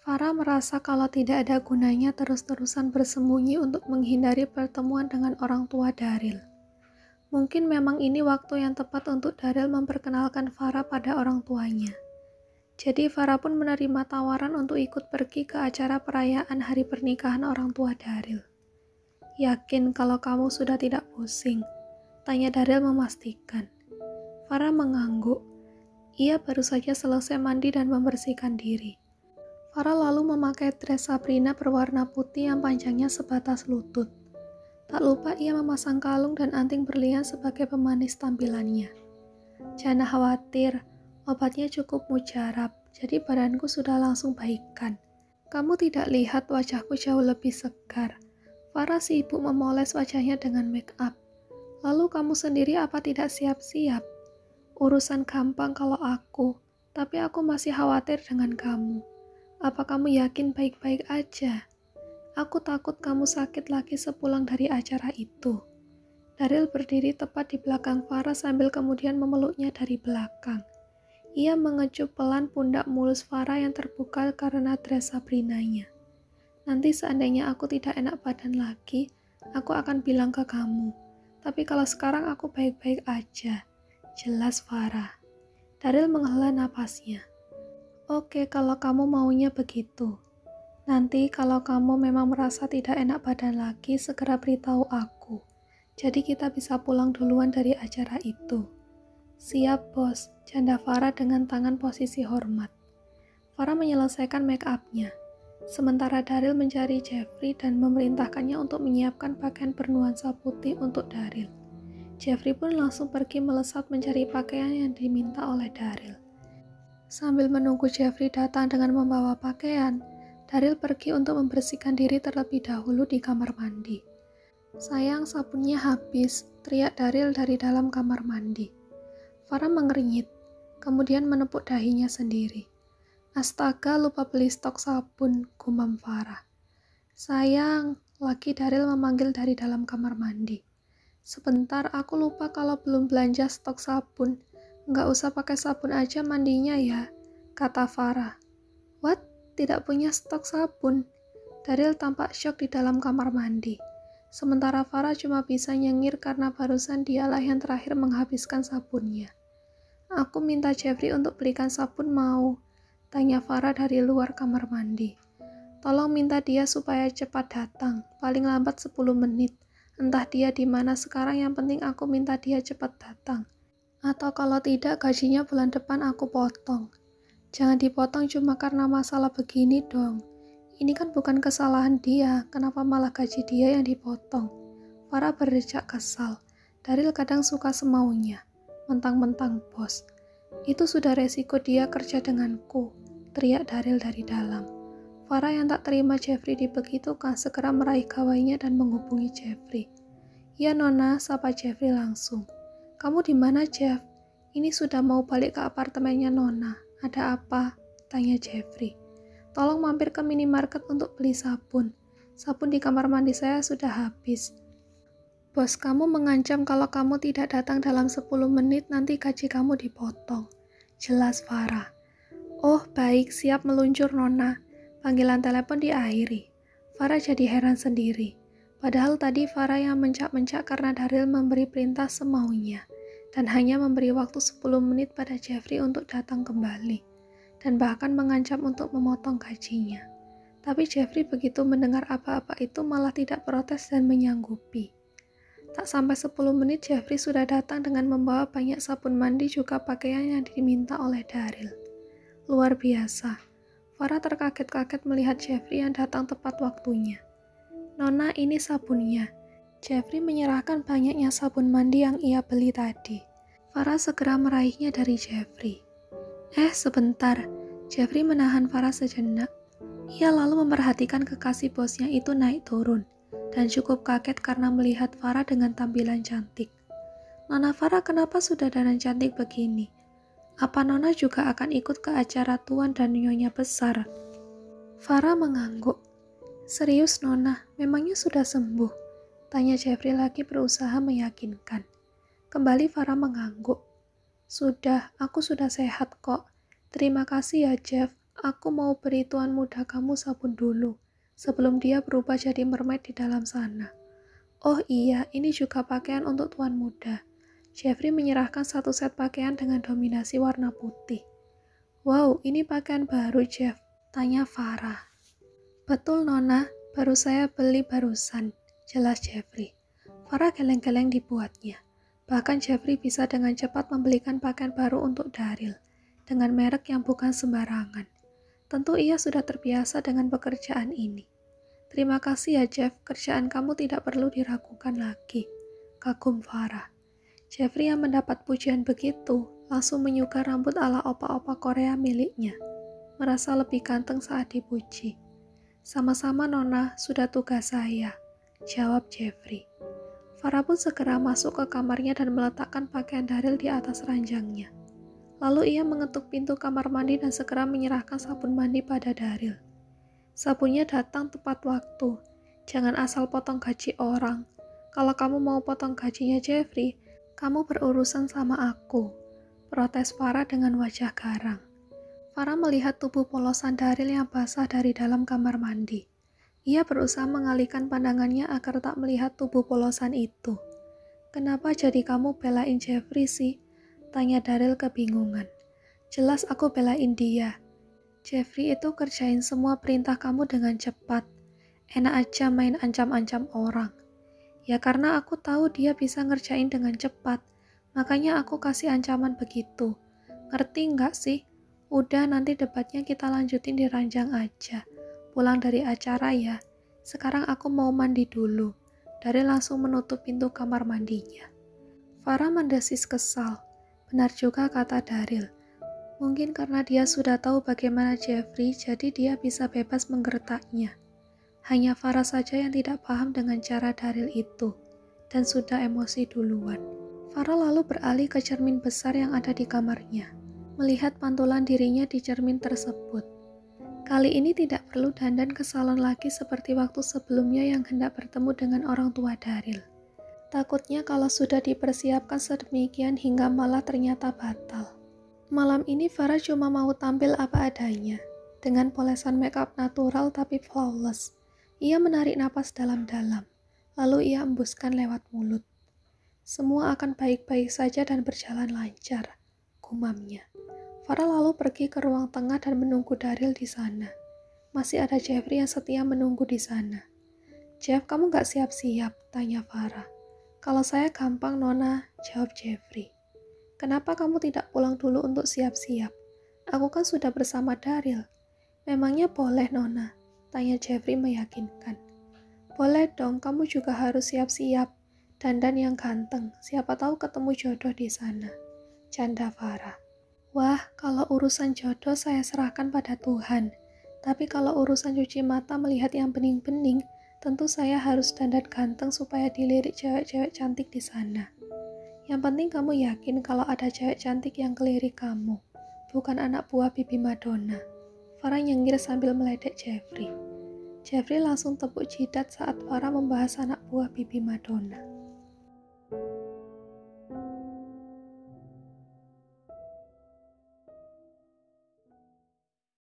Farah merasa kalau tidak ada gunanya terus-terusan bersembunyi untuk menghindari pertemuan dengan orang tua Daryl. Mungkin memang ini waktu yang tepat untuk Daryl memperkenalkan Farah pada orang tuanya. Jadi Farah pun menerima tawaran untuk ikut pergi ke acara perayaan hari pernikahan orang tua Daryl. "Yakin kalau kamu sudah tidak pusing?" tanya Daryl memastikan. Farah mengangguk. Ia baru saja selesai mandi dan membersihkan diri. Farah lalu memakai dress Sabrina berwarna putih yang panjangnya sebatas lutut. Tak lupa ia memasang kalung dan anting berlian sebagai pemanis tampilannya. "Jangan khawatir, obatnya cukup mujarab, jadi badanku sudah langsung baikan. Kamu tidak lihat wajahku jauh lebih segar." Farah sibuk memoles wajahnya dengan make up. "Lalu kamu sendiri apa tidak siap-siap?" "Urusan gampang kalau aku, tapi aku masih khawatir dengan kamu. Apa kamu yakin baik-baik aja? Aku takut kamu sakit lagi sepulang dari acara itu." Daryl berdiri tepat di belakang Farah sambil kemudian memeluknya dari belakang. Ia mengecup pelan pundak mulus Farah yang terbuka karena dress Sabrinanya. "Nanti seandainya aku tidak enak badan lagi, aku akan bilang ke kamu. Tapi kalau sekarang aku baik-baik aja," jelas Farah. Daryl menghela napasnya. "Oke, kalau kamu maunya begitu. Nanti kalau kamu memang merasa tidak enak badan lagi, segera beritahu aku. Jadi kita bisa pulang duluan dari acara itu." "Siap, Bos," janda Farah dengan tangan posisi hormat. Farah menyelesaikan make up-nya. Sementara Daryl mencari Jeffrey dan memerintahkannya untuk menyiapkan pakaian bernuansa putih untuk Daryl. Jeffrey pun langsung pergi melesat mencari pakaian yang diminta oleh Daryl. Sambil menunggu Jeffrey datang dengan membawa pakaian, Daryl pergi untuk membersihkan diri terlebih dahulu di kamar mandi. "Sayang, sabunnya habis," teriak Daryl dari dalam kamar mandi. Farah mengernyit, kemudian menepuk dahinya sendiri. "Astaga, lupa beli stok sabun," gumam Farah. "Sayang," lagi Daryl memanggil dari dalam kamar mandi. "Sebentar, aku lupa kalau belum belanja stok sabun. Nggak usah pakai sabun aja mandinya ya," kata Farah. "What? Tidak punya stok sabun?" Daryl tampak syok di dalam kamar mandi. Sementara Farah cuma bisa nyengir karena barusan dialah yang terakhir menghabiskan sabunnya. "Aku minta Jeffrey untuk belikan sabun mau?" tanya Farah dari luar kamar mandi. "Tolong minta dia supaya cepat datang, paling lambat 10 menit. Entah dia di mana sekarang, yang penting aku minta dia cepat datang. Atau kalau tidak, gajinya bulan depan aku potong." "Jangan dipotong cuma karena masalah begini dong. Ini kan bukan kesalahan dia, kenapa malah gaji dia yang dipotong?" Farah berdecak kesal. Daryl kadang suka semaunya. Mentang-mentang bos. "Itu sudah resiko dia kerja denganku," teriak Daryl dari dalam. Farah yang tak terima Jeffrey dibegitukan segera meraih gawainya dan menghubungi Jeffrey. "Ya Nona," sapa Jeffrey langsung. "Kamu di mana, Jeff? Ini sudah mau balik ke apartemennya Nona. Ada apa?" tanya Jeffrey. "Tolong mampir ke minimarket untuk beli sabun. Sabun di kamar mandi saya sudah habis. Bos kamu mengancam kalau kamu tidak datang dalam 10 menit nanti gaji kamu dipotong," jelas Farah. "Oh baik, siap meluncur Nona." Panggilan telepon diakhiri. Farah jadi heran sendiri. Padahal tadi Farah yang mencak-mencak karena Daryl memberi perintah semaunya, dan hanya memberi waktu 10 menit pada Jeffrey untuk datang kembali, dan bahkan mengancam untuk memotong gajinya. Tapi Jeffrey begitu mendengar apa-apa itu malah tidak protes dan menyanggupi. Tak sampai 10 menit Jeffrey sudah datang dengan membawa banyak sabun mandi juga pakaian yang diminta oleh Daryl. Luar biasa. Farah terkaget-kaget melihat Jeffrey yang datang tepat waktunya. "Nona, ini sabunnya." Jeffrey menyerahkan banyaknya sabun mandi yang ia beli tadi. Farah segera meraihnya dari Jeffrey. Sebentar." Jeffrey menahan Farah sejenak. Ia lalu memperhatikan kekasih bosnya itu naik turun, dan cukup kaget karena melihat Farah dengan tampilan cantik. "Nona Farah, kenapa sudah dandan cantik begini? Apa Nona juga akan ikut ke acara tuan dan nyonya besar?" Farah mengangguk. "Serius Nona, memangnya sudah sembuh?" tanya Jeffrey lagi berusaha meyakinkan. Kembali Farah mengangguk. Aku sudah sehat kok. Terima kasih ya Jeff, aku mau beri tuan muda kamu sabun dulu, sebelum dia berubah jadi mermaid di dalam sana. Oh iya, ini juga pakaian untuk tuan muda. Jeffrey menyerahkan satu set pakaian dengan dominasi warna putih. Wow, ini pakaian baru, Jeff? Tanya Farah. Betul, Nona. Baru saya beli barusan, jelas Jeffrey. Farah geleng-geleng dibuatnya. Bahkan Jeffrey bisa dengan cepat membelikan pakaian baru untuk Daryl, dengan merek yang bukan sembarangan. Tentu ia sudah terbiasa dengan pekerjaan ini. Terima kasih ya Jeff, kerjaan kamu tidak perlu diragukan lagi, kagum Farah. Jeffrey yang mendapat pujian begitu, langsung menyuka rambut ala opa-opa Korea miliknya. Merasa lebih ganteng saat dipuji. Sama-sama Nona, sudah tugas saya, jawab Jeffrey. Farah pun segera masuk ke kamarnya dan meletakkan pakaian Daryl di atas ranjangnya. Lalu ia mengetuk pintu kamar mandi dan segera menyerahkan sabun mandi pada Daryl. Sabunnya datang tepat waktu. Jangan asal potong gaji orang. Kalau kamu mau potong gajinya Jeffrey, kamu berurusan sama aku, protes Farah dengan wajah garang. Farah melihat tubuh polosan Daryl yang basah dari dalam kamar mandi. Ia berusaha mengalihkan pandangannya agar tak melihat tubuh polosan itu. Kenapa jadi kamu belain Jeffrey sih? Tanya Daryl kebingungan. Jelas aku belain dia. Jeffrey itu kerjain semua perintah kamu dengan cepat. Enak aja main ancam-ancam orang. Ya karena aku tahu dia bisa ngerjain dengan cepat, makanya aku kasih ancaman begitu. Ngerti nggak sih? Udah nanti debatnya kita lanjutin di ranjang aja. Pulang dari acara ya. Sekarang aku mau mandi dulu. Daryl langsung menutup pintu kamar mandinya. Farah mendesis kesal. Benar juga kata Daryl. Mungkin karena dia sudah tahu bagaimana Jeffrey, jadi dia bisa bebas menggertaknya. Hanya Farah saja yang tidak paham dengan cara Daryl itu, dan sudah emosi duluan. Farah lalu beralih ke cermin besar yang ada di kamarnya, melihat pantulan dirinya di cermin tersebut. Kali ini tidak perlu dandan ke salon lagi seperti waktu sebelumnya yang hendak bertemu dengan orang tua Daryl. Takutnya kalau sudah dipersiapkan sedemikian hingga malah ternyata batal. Malam ini Farah cuma mau tampil apa adanya, dengan polesan makeup natural tapi flawless. Ia menarik napas dalam-dalam, lalu ia embuskan lewat mulut. Semua akan baik-baik saja dan berjalan lancar, gumamnya. Farah lalu pergi ke ruang tengah dan menunggu Daryl di sana. Masih ada Jeffrey yang setia menunggu di sana. Jeff, kamu gak siap-siap? Tanya Farah. Kalau saya gampang, Nona, jawab Jeffrey. Kenapa kamu tidak pulang dulu untuk siap-siap? Aku kan sudah bersama Daryl. Memangnya boleh, Nona? Tanya Jeffrey meyakinkan. Boleh dong, kamu juga harus siap-siap. Dandan yang ganteng, siapa tahu ketemu jodoh di sana. Canda Farah. Wah, kalau urusan jodoh saya serahkan pada Tuhan. Tapi kalau urusan cuci mata melihat yang bening-bening, tentu saya harus dandan ganteng supaya dilirik cewek-cewek cantik di sana. Yang penting kamu yakin kalau ada cewek cantik yang kelirik kamu, bukan anak buah Bibi Madonna. Farah nyengir sambil meledek Jeffrey. Jeffrey langsung tepuk jidat saat Farah membahas anak buah Bibi Madonna.